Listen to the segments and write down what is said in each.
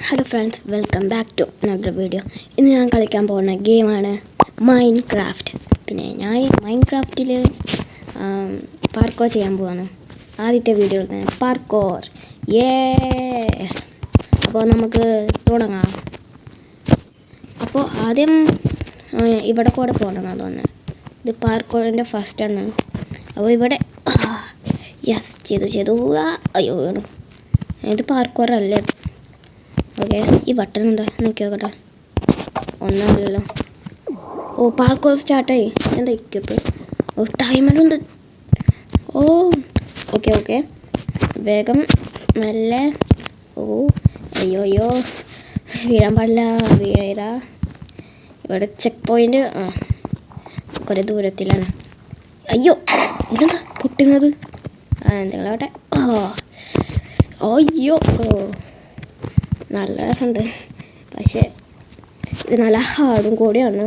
Hello friends, welcome back to another video. ഇന്ന് ഞാൻ കളിക്കാൻ പോകുന്ന ഗെയിമാണ് മൈൻക്രാഫ്റ്റ്. പിന്നെ ഞാൻ മൈൻക്രാഫ്റ്റിൽ പാർക്കോർ ചെയ്യാൻ പോവാണ്. ആദ്യത്തെ വീഡിയോയിൽ തന്നെ പാർക്കോർ അപ്പോൾ നമുക്ക് തുടങ്ങാം. അപ്പോൾ ആദ്യം ഇവിടെ കൂടെ പോകണമെന്നാണ് തോന്നുന്നത്. ഇത് പാർക്കോറിൻ്റെ ഫസ്റ്റാണ്. അപ്പോൾ ഇവിടെ യെസ് ചെയ്തു അയ്യോ ഇത് പാർക്കോറല്ലേ. ഓക്കെ, ഈ ബട്ടൺ എന്താ നോക്കി നോക്കട്ടെ. ഒന്നുമില്ലല്ലോ. ഓ, പാർക്കോർ സ്റ്റാർട്ടായി. എന്താ ഇക്കപ്പ്? ഓ, ടൈമറുണ്ട്. ഓ ഓക്കെ വേഗം മെല്ലെ. ഓ അയ്യോ വീഴാൻ പാടില്ല. ഇവിടെ ചെക്ക് പോയിൻ്റ് കുറേ ദൂരത്തിലാണ്. അയ്യോ, ഇതെന്താ പൊട്ടുന്നത്? എന്തെങ്കിലും ആവട്ടെ. അയ്യോ നല്ല രസമുണ്ട്. പക്ഷേ ഇത് നല്ല ഹാർഡും കൂടിയാണ്.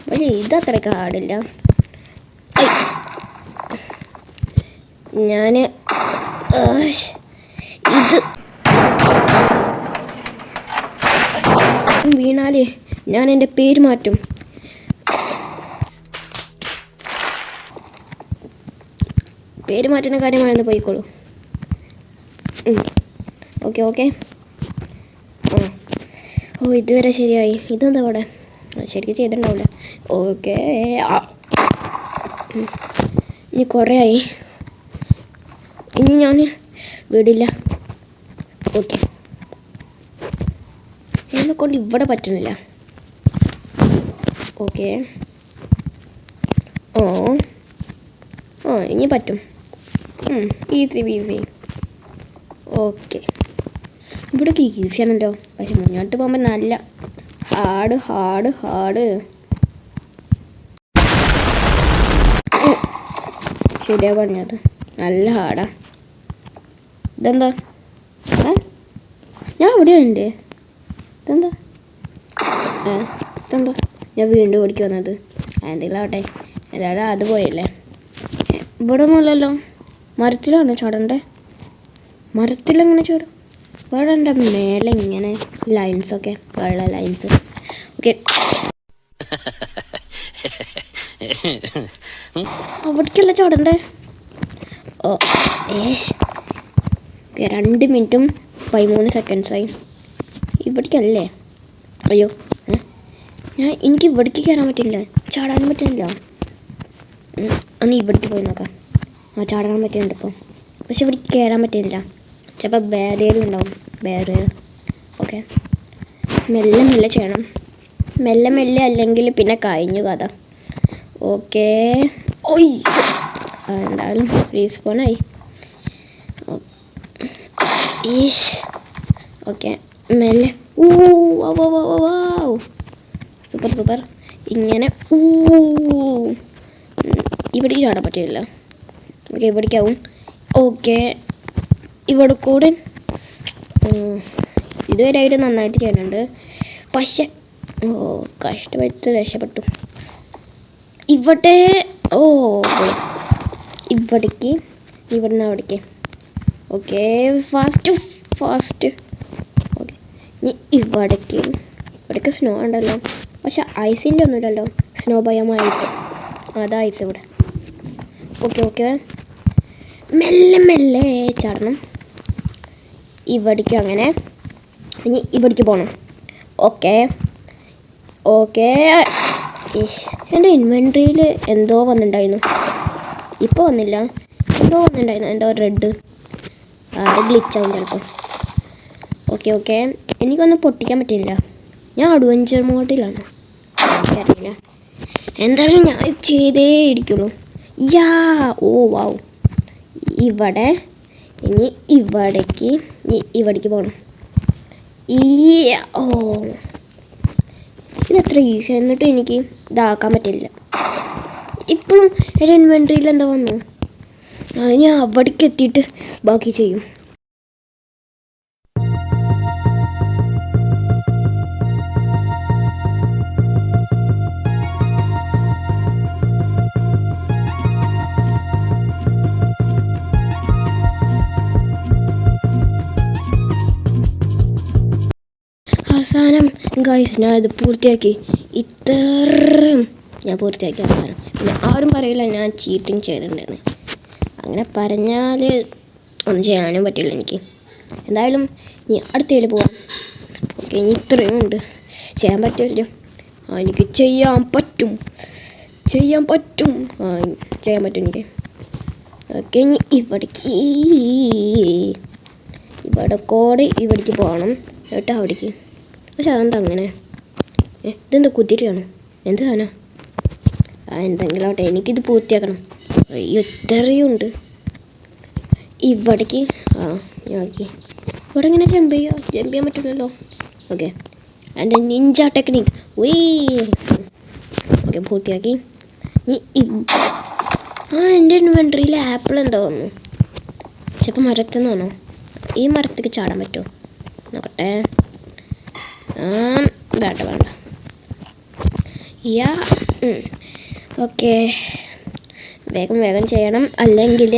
പക്ഷേ ഇതത്രയ്ക്ക് ഹാർഡില്ല. ഞാൻ ഇത് വീണാലേ ഞാൻ എൻ്റെ പേര് മാറ്റും. പേര് മാറ്റുന്ന കാര്യമാണെന്ന് പോയിക്കോളൂ. ഓക്കെ ഓ, ഇതുവരെ ശരിയായി. ഇതെന്താ അവിടെ? ശരിക്കും ചെയ്തിട്ടുണ്ടാവില്ല. ഓക്കെ, ഇനി കുറേ ആയി. ഇനി ഞാൻ വിടില്ല. ഓക്കെ, എന്നെ കൊണ്ട് ഇവിടെ പറ്റുന്നില്ല. ഓക്കെ, ഇനി പറ്റും. ഈസി. ഓക്കെ, ഇവിടെയൊക്കെ ഈസിയാണല്ലോ. പക്ഷെ മുന്നോട്ട് പോകുമ്പോൾ നല്ല ഹാർഡ്. ശരിയാ പറഞ്ഞത്, നല്ല ഹാർഡാ. ഇതെന്താ? ഞാൻ ഇവിടെ ഉണ്ട്. ഇതെന്താ? ഞാൻ വീണ്ടും ഓടിക്ക് വന്നത്. എന്തെങ്കിലും ആവട്ടെ, ഏതായാലും അത് പോയല്ലേ. ഇവിടെ ഒന്നുമല്ലല്ലോ. മരത്തിലാണ് ചാടണ്ടേ. മരത്തിലെങ്ങനെ ചാടും? ഇവിടെ എൻ്റെ മേലെ ഇങ്ങനെ ലൈൻസൊക്കെ, വെള്ള ലൈൻസ്. ഓക്കെ, അവിടേക്കല്ല ചാടണ്ടേ. ഓ ഏഷ്, 2 മിനിറ്റും 13 സെക്കൻഡ്സായി. ഇവിടേക്കല്ലേ? അയ്യോ, എനിക്ക് ഇവിടേക്ക് കയറാൻ പറ്റില്ല, ചാടാനും പറ്റുന്നില്ല. ഒന്ന് ഇവിടേക്ക് പോയി നോക്കാം. ചാടാൻ പറ്റുന്നുണ്ട് ഇപ്പോൾ, പക്ഷെ ഇവിടേക്ക് കയറാൻ പറ്റുന്നില്ല. ചിലപ്പോൾ ബാരിയറും ഉണ്ടാവും. ഓക്കെ, മെല്ലെ ചെയ്യണം. മെല്ലെ അല്ലെങ്കിൽ പിന്നെ കഴിഞ്ഞു കഥ. ഓക്കെ, എന്തായാലും റീസ്പോണായി. ഓക്കെ, മെല്ലെ. സൂപ്പർ. ഇങ്ങനെ ഇവിടേക്ക് ചാടാൻ പറ്റില്ല. ഓക്കെ, ഇവിടേക്കാവും. ഓക്കെ, ഇവിടെ കൂടെ ഇതുവരെയായിട്ട് നന്നായിട്ട് ചെയ്യുന്നുണ്ട്. പക്ഷെ കഷ്ടപ്പെട്ട് രക്ഷപ്പെട്ടു. ഇവിടേക്ക് ഇവിടുന്ന് അവിടേക്ക്. Okay, fast. ഓക്കെ, ഇനി ഇവിടേക്ക് സ്നോ ഉണ്ടല്ലോ. പക്ഷെ ഐസിൻ്റെ ഒന്നുമില്ലല്ലോ. സ്നോ ഭയമായിട്ട് അതാ ഐസ് ഇവിടെ. ഓക്കെ, മെല്ലെ ചാടണം. ഇവിടേക്ക് അങ്ങനെ. ഇനി ഇവിടേക്ക് പോകണം. ഓക്കെ, എൻ്റെ ഇൻവെൻട്രിയിൽ എന്തോ വന്നിട്ടുണ്ടായിരുന്നു. ഇപ്പോൾ വന്നില്ല. എന്തോ റെഡ്. അത് ഗ്ലിച്ചാവും ചിലപ്പോൾ. ഓക്കെ, എനിക്കൊന്നും പൊട്ടിക്കാൻ പറ്റില്ല. ഞാൻ അഡ്വഞ്ചർ മോഡിലാണ്. എനിക്കറിയില്ല, എന്തായാലും ഞാൻ ചെയ്തേ ഇരിക്കുള്ളൂ. വാവ്. ഇവിടെ ഇനി ഇവിടേക്ക് പോകണം. ഇതെത്ര ഈസി, എന്നിട്ടും എനിക്ക് ഇതാക്കാൻ പറ്റില്ല. ഇപ്പോഴും എൻ്റെ ഇൻവെൻട്രിയിൽ എന്താ വന്നു? ഞാൻ അവിടേക്ക് എത്തിയിട്ട് ബാക്കി ചെയ്യും. അവസാനം ഗൈസ് ഞാൻ ഇത് പൂർത്തിയാക്കി. ഇത്രയും ഞാൻ പൂർത്തിയാക്കി അവസാനം. പിന്നെ ആരും പറയില്ല ഞാൻ ചീറ്റിങ് ചെയ്തിട്ടുണ്ടെന്ന്. അങ്ങനെ പറഞ്ഞാൽ ഒന്നും ചെയ്യാനും പറ്റില്ല എനിക്ക്. എന്തായാലും ഇനി അടുത്തതിൽ പോവാം. ഓക്കെ, ഇനി ഇത്രയും ഉണ്ട്. ചെയ്യാൻ പറ്റുമല്ലോ. എനിക്ക് ചെയ്യാൻ പറ്റും. ചെയ്യാൻ പറ്റും എനിക്ക്. ഓക്കെ, ഇനി ഇവിടെ കോട് ഇവിടേക്ക് പോകണം. എന്നിട്ട് അവിടേക്ക്. പക്ഷെ അതെന്താ അങ്ങനെ? ഇതെന്താ കുതിരയാണോ? എന്ത് സാധനം? എന്തെങ്കിലും ആവട്ടെ, എനിക്കിത് പൂർത്തിയാക്കണം. അയ്യോ, ഇത്രയും ഉണ്ട്. ഇവിടേക്ക് ഓക്കെ. ഇവിടെ ഇങ്ങനെ ജമ്പ് ചെയ്യാൻ പറ്റില്ലല്ലോ. ഓക്കെ, എൻ്റെ നിഞ്ച ടെക്നിക്. ഓക്കെ, പൂർത്തിയാക്കി. എൻ്റെ ഇൻവെൻട്രിയിൽ ആപ്പിൾ എന്താ വന്നു? ചിലപ്പോൾ മരത്തിൽ നിന്നാണോ? ഈ മരത്തേക്ക് ചാടാൻ പറ്റുമോ നോക്കട്ടെ. വേണ്ട. ഓക്കെ, വേഗം ചെയ്യണം. അല്ലെങ്കിൽ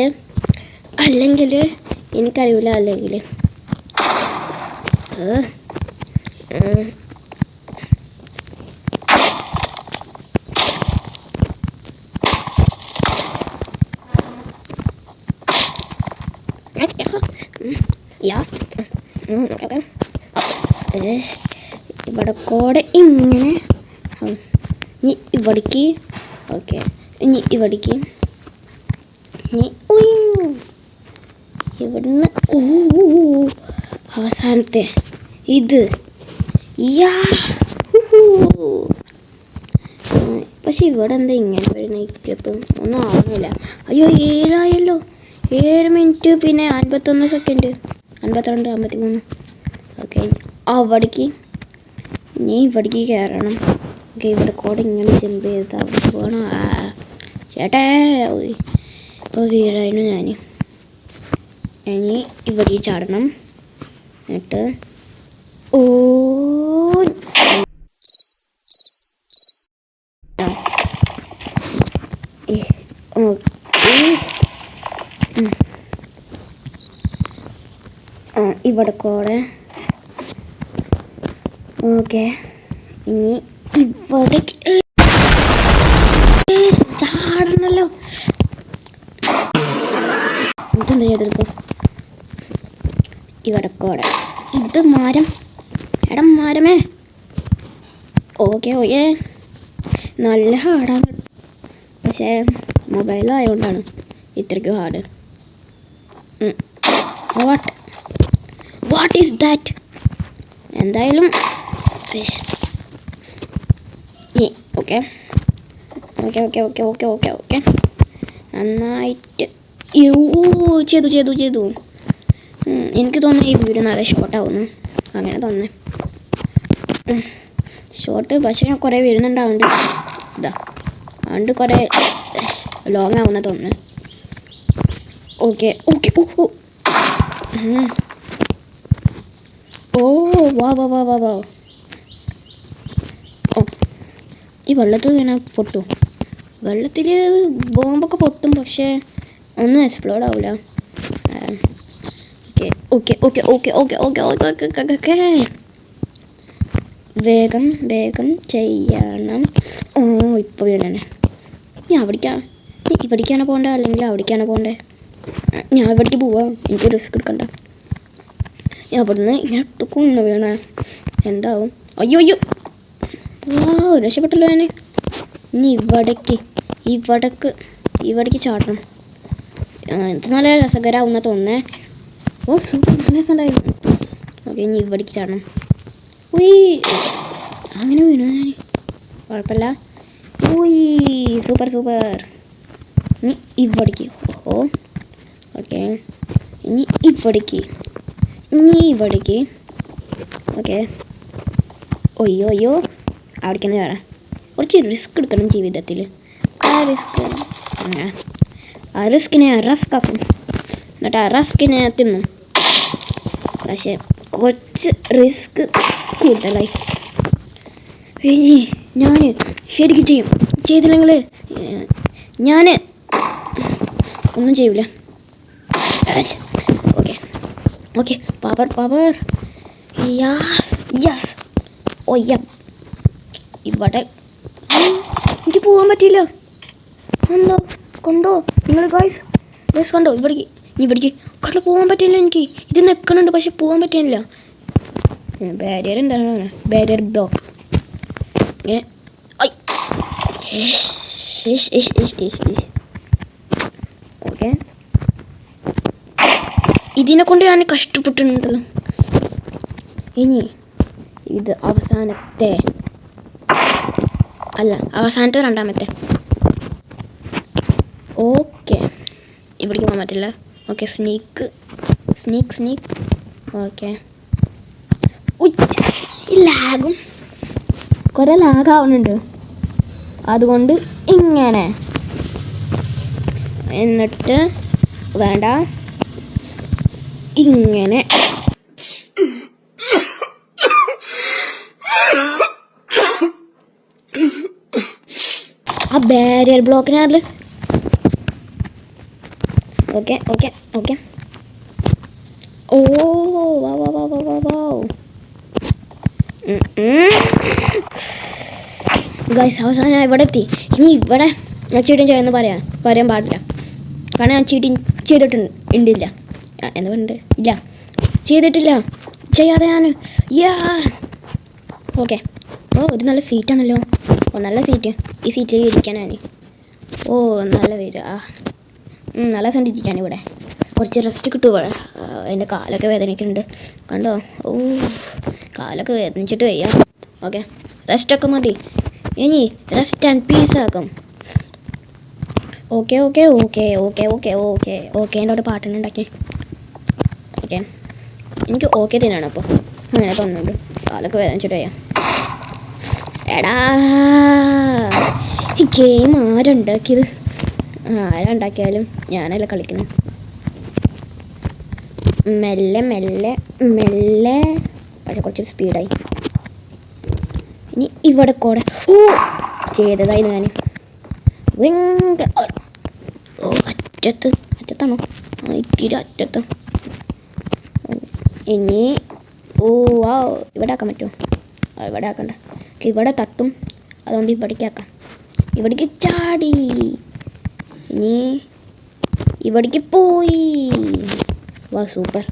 എനിക്കറിയില്ല. അല്ലെങ്കിൽ ഇവിടെ കോടെ ഇങ്ങനെ ഇനി ഇവിടേക്ക്. ഓക്കെ, ഇനി ഇവിടേക്ക്. ഇനി ഇവിടുന്ന് അവസാനത്തെ ഇത്. പക്ഷെ ഇവിടെ എന്താ ഇങ്ങനെ വരുന്നപ്പം ഒന്നും ആവുന്നില്ല. അയ്യോ, 7 ആയല്ലോ. 7 മിനിറ്റ് പിന്നെ 51 സെക്കൻഡ്, 52, 53. ഓക്കെ, അവിടേക്ക്. ഇനി ഇവിടേക്ക് കയറണം. ഓക്കെ, ഇവിടെ കൂടെ ഇങ്ങനെ ജമ്പ് ചെയ്ത് അവിടെ പോകണം. ചേട്ടാ ഇപ്പോൾ വീഴായിരുന്നു ഞാൻ. ഇനി ഇവിടെ ചാടണം. എന്നിട്ട് ഇവിടെ കൂടെ. ഓക്കെ, ഇനി ഇവിടെ ചാടണല്ലോ. ഇതെന്താ ചെയ്തിപ്പോ? ഇവിടെ കൂടെ. ഇത് മരം. മരമേ. ഓക്കെ, നല്ല ഹാർഡാണ്. പക്ഷേ മൊബൈലായതുകൊണ്ടാണ് ഇത്രയ്ക്ക് ഹാർഡ്. What is that? എന്തായാലും ഓക്കെ നന്നായിട്ട് ചെയ്തു. എനിക്ക് തോന്നുന്നു ഈ വീഡിയോ നല്ല ഷോർട്ടാവുന്നു. അങ്ങനെ തോന്നുന്നു. ഷോർട്ട് പക്ഷേ ഞാൻ കുറേ വരുന്നുണ്ടാവുന്നുണ്ട്. അതുകൊണ്ട് കുറേ ലോങ് ആവുന്ന തോന്നുന്നു. ഓക്കെ വാ. ഈ വെള്ളത്തിൽ ഇങ്ങനെ പൊട്ടും. വെള്ളത്തിൽ ബോംബൊക്കെ പൊട്ടും, പക്ഷേ ഒന്നും എക്സ്പ്ലോഡ് ആവില്ല. ഓക്കെ. വേഗം ചെയ്യണം. ഇപ്പോൾ വീണേ. ഇവിടേക്കാണ് പോകേണ്ടത് അല്ലെങ്കിൽ അവിടേക്കാണ് പോകേണ്ടത്? ഞാൻ ഇവിടേക്ക് പോവാം. എനിക്ക് റിസ്ക് എടുക്കണ്ട. അവിടുന്ന് ഇങ്ങനെ ഇട്ടൊക്കെ വീണേ എന്താവും? അയ്യോ രക്ഷപ്പെട്ടല്ലോ ഞാൻ. ഇനി ഇവിടേക്ക് ചാടണം. ഇത് നല്ല രസകരമാവുന്ന തോന്നുന്നേ. സൂപ്പർ, നല്ല രസമുണ്ടായിരുന്നു. ഓക്കെ, ഇനി ഇവിടേക്ക് ചാടണം. അങ്ങനെ വീണു ഞാൻ. കുഴപ്പമില്ല. സൂപ്പർ. ഇനി ഇവിടേക്ക്. ഓക്കെ, ഇനി ഇവിടേക്ക്. ഓക്കെ, അയ്യോ അവിടേക്ക് തന്നെ വേണം. കുറച്ച് റിസ്ക് എടുക്കണം ജീവിതത്തിൽ. ആ റിസ്കിനെ റസ്കാക്കും. എന്നിട്ട് ആ റസ്കിനെ തിന്നും. പക്ഷേ കുറച്ച് റിസ്ക് കൂടുതലായി. ഞാൻ ശരിക്കും ചെയ്തില്ലെങ്കിൽ ഞാൻ ഒന്നും ചെയ്യൂല. Okay power. യെസ് ഒയ്യ ഇവിടെ എനിക്ക് പോകാൻ പറ്റിയില്ല. എന്തോ കണ്ടോ നിങ്ങൾ ഗൈസ് കണ്ടോ ഇവിടേക്ക് കണ്ടോ പോകാൻ പറ്റില്ല. എനിക്ക് ഇത് നിൽക്കണുണ്ട് പക്ഷെ പോകാൻ പറ്റില്ല. ബാരിയർ എന്താണ് ബാരിയർ ബ്ലോക്ക്. ഓക്കെ ഇതിനെ കൊണ്ട് ഞാൻ കഷ്ടപ്പെട്ടിട്ടുണ്ടല്ലോ. ഇനി ഇത് അവസാനത്തെ രണ്ടാമത്തെ. ഓക്കെ ഇവിടേക്ക് പോകാൻ പറ്റില്ല. Okay sneak. ഓക്കെ ലാഗും കുറേ ലാഗാവുന്നുണ്ട്. അതുകൊണ്ട് ഇങ്ങനെ എന്നിട്ട് വേണ്ട ഇങ്ങനെ ആ ബാരിയർ ബ്ലോക്കിനാറിൽ. ഓക്കെ ഓ വാ ഗൈസ് അവസാനം ഞാൻ ഇവിടെ എത്തി. ഇനി ഇവിടെ ഞാൻ ചീറ്റിങ് ചെയ്യുമെന്ന് പറയാൻ പാടില്ല. കാരണം ഞാൻ ചീറ്റിങ് ചെയ്തിട്ടുണ്ടില്ല. എന്താ പറയുന്നത്? ഇല്ല ചെയ്തിട്ടില്ല. ചെയ്യാതെ ഞാൻ ഓക്കെ. ഇത് നല്ല സീറ്റാണല്ലോ. നല്ല സീറ്റ്. ഈ സീറ്റിൽ ഇരിക്കാനാണ്. നല്ല സീറ്റ്. നല്ല സീറ്റ് ഇരിക്കാൻ. ഇവിടെ കുറച്ച് റെസ്റ്റ് കിട്ടും. ഇവിടെ എൻ്റെ കാലൊക്കെ വേദനിക്കുന്നുണ്ട് കണ്ടോ. കാലൊക്കെ വേദനിച്ചിട്ട് വയ്യ. ഓക്കെ റെസ്റ്റൊക്കെ മതി. ഇനി റെസ്റ്റ് ആൻഡ് പീസ് ആക്കും. ഓക്കെ എൻ്റെ അവിടെ പാട്ടുണ്ടാക്കി. ഓക്കെ എനിക്ക് ഓക്കെ തന്നെയാണ്. അപ്പോൾ അങ്ങനെ തോന്നുന്നുണ്ട്. കാലൊക്കെ വേദനിച്ചിട്ട് വയ്യ. എടാ ഈ ഗെയിം ആരുണ്ടാക്കിയത്? ആരുണ്ടാക്കിയാലും ഞാനല്ല കളിക്കുന്നത്. മെല്ലെ പക്ഷെ കുറച്ച് സ്പീഡായി. ഇനി ഇവിടെ കൂടെ ചെയ്തതായി ഞാൻ അറ്റത്താണോ? ഇത്തിരി അറ്റത്ത്. ഇനി ഇവിടെ ആക്കാൻ പറ്റുമോ? ഇവിടെ ആക്കണ്ട. ഇവിടെ തട്ടും. അതുകൊണ്ട് ഇവിടേക്ക് ആക്കാം. ഇവിടേക്ക് ചാടി. ഇനി ഇവിടേക്ക് പോയി. സൂപ്പർ.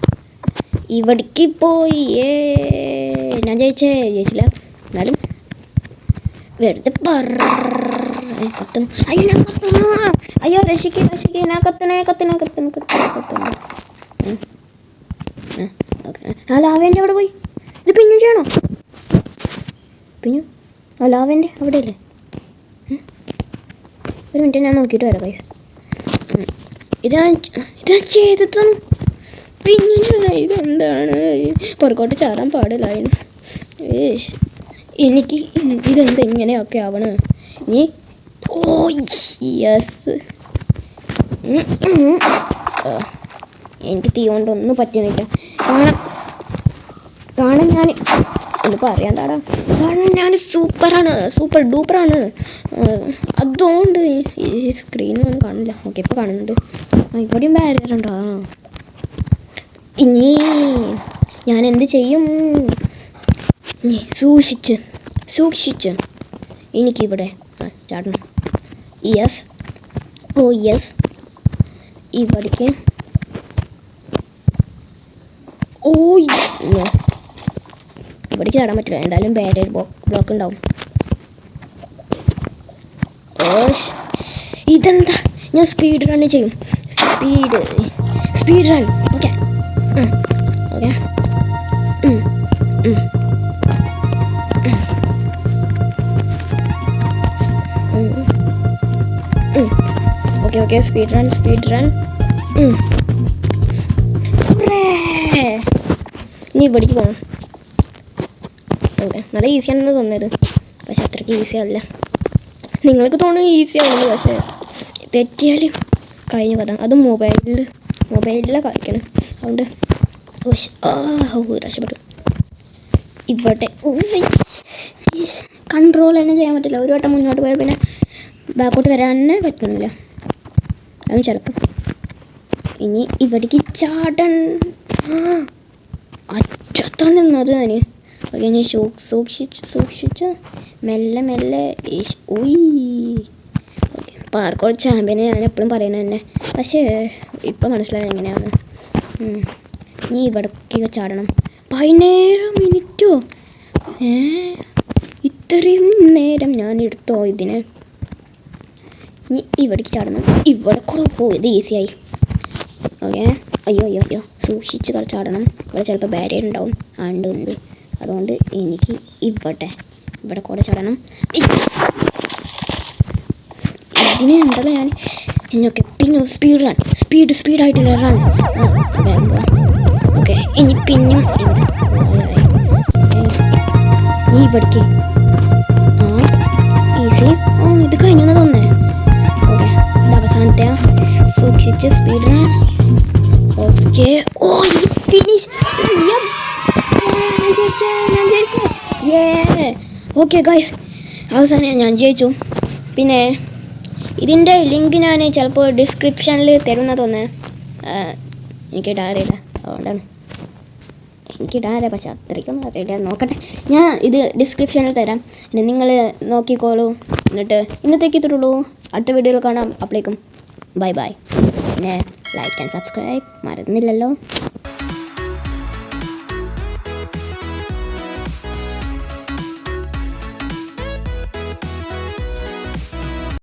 ഇവിടേക്ക് പോയി. ഞാൻ ജയിച്ചില്ല. എന്നാലും വെറുതെ കത്തുന്നു. അയ്യോ രക്ഷിക്ക് ഞാൻ കത്തണേ. ലാവേൻ്റെ അവിടെ പോയി. ഇത് പിഞ്ഞു ചെയ്യണോ? ലാവേൻ്റെ അവിടെ അല്ലേ? ഒരു മിനിറ്റ് ഞാൻ നോക്കിയിട്ട് വരാം ഗൈസ്. ഇതാ ചെയ്തതും പിന്നെ ഇതെന്താണ്? പുറകോട്ട് ചാടാൻ പാടില്ലായിരുന്നു. എനിക്ക് ഇതെന്തെങ്ങനെയൊക്കെ ആവണം. ഇനി യെസ്. എനിക്ക് തീ കൊണ്ടൊന്നും പറ്റണില്ല. കാരണം ഞാൻ ഒന്ന് പറയാണ്ടാടാ. കാരണം ഞാൻ സൂപ്പർ ഡൂപ്പറാണ്. അതുകൊണ്ട് ഈ സ്ക്രീനൊന്നും കാണില്ല. ഓക്കെ ഇപ്പോൾ കാണുന്നുണ്ട്. ഇവിടെയും ബാരിയറുണ്ടോ? ഇനി ഞാൻ എന്ത് ചെയ്യും? സൂക്ഷിച്ച് എനിക്കിവിടെ ചാടണം. യെസ് ഇവിടേക്ക് ഇവിടേക്ക് ചാടാൻ പറ്റില്ല. എന്തായാലും ബാരിയർ ബ്ലോക്ക് ഉണ്ടാവും. ഇതെന്താ? ഞാൻ സ്പീഡ് റൺ ചെയ്യും. Speed run. Okay speed run. ഇനി ഇവിടേക്ക് പോകണം. ഓക്കെ നല്ല ഈസിയാണെന്ന് തോന്നുന്നത്. പക്ഷെ അത്രയ്ക്ക് ഈസി അല്ല. നിങ്ങൾക്ക് തോന്നും ഈസിയാണെന്ന്. പക്ഷേ തെറ്റിയാലും കഴിഞ്ഞ കഥ. അതും മൊബൈലിലാണ് കളിക്കണം. അതുകൊണ്ട് രക്ഷപ്പെട്ടു. ഇവിടെ കൺട്രോൾ തന്നെ ചെയ്യാൻ പറ്റില്ല. ഒരു വട്ടം മുന്നോട്ട് പോയാൽ പിന്നെ ബാക്കോട്ട് വരാൻ തന്നെ പറ്റുന്നില്ല. അതും ചിലപ്പോൾ. ഇനി ഇവിടേക്ക് ചാടൻ. അറ്റത്താണ് നിന്നത് ഞാൻ. ഓക്കെ ഇനി സൂക്ഷിച്ച് മെല്ലെ മെല്ലെ ഉയ്. ഓക്കെ പാർക്കോർ ചാമ്പ്യനെ ഞാൻ എപ്പോഴും പറയുന്നത് തന്നെ, പക്ഷേ ഇപ്പം മനസ്സിലായി എങ്ങനെയാണ്. നീ ഇവിടേക്ക് ചാടണം. 17 മിനിറ്റോ? ഇത്രയും നേരം ഞാൻ എടുത്തോ ഇതിന്? നീ ഇവിടേക്ക് ചാടണം. ഇവിടെ കൂടെ പോയത് ഈസിയായി. ഓക്കെ അയ്യോ സൂക്ഷിച്ച് ചാടണം. ഇവിടെ ചിലപ്പോൾ ബാരിയർ ഉണ്ടാവും. ഉണ്ട്. അതുകൊണ്ട് എനിക്ക് ഇവിടെ കൂടെ ചാടണം. ഇതിനെ ഉണ്ടല്ലോ ഞാൻ എന്നൊക്കെ പിന്നെ സ്പീഡായിട്ടുള്ള റൺ. ഓക്കെ ഇനി പിന്നും നീ ഇവിടേക്ക് ഈസി. ഇത് കഴിഞ്ഞെന്ന് തോന്നേ. ഓക്കെ ഇത് അവസാനത്തെ സൂക്ഷിച്ച് speed run. Okay finish. Okay guys അവസാനം ഞാൻ ജയിച്ചു. പിന്നെ ഇതിൻ്റെ ലിങ്ക് ഞാൻ ചിലപ്പോൾ ഡിസ്ക്രിപ്ഷനിൽ തരുന്ന തോന്നേ. എനിക്കിടാറില്ല, അതുകൊണ്ടാണ് എനിക്കിടാറില്ല. പക്ഷെ അത്രയ്ക്കും അറിയില്ല. നോക്കട്ടെ, ഞാൻ ഇത് ഡിസ്ക്രിപ്ഷനിൽ തരാം. പിന്നെ നിങ്ങൾ നോക്കിക്കോളൂ. എന്നിട്ട് ഇന്നത്തേക്ക് ഇത്രയുള്ളൂ. അടുത്ത വീഡിയോയിൽ കാണാം. അപ്പോഴേക്കും ബൈ. പിന്നെ ലൈക്ക് ആൻഡ് സബ്സ്ക്രൈബ് മറന്നില്ലല്ലോ.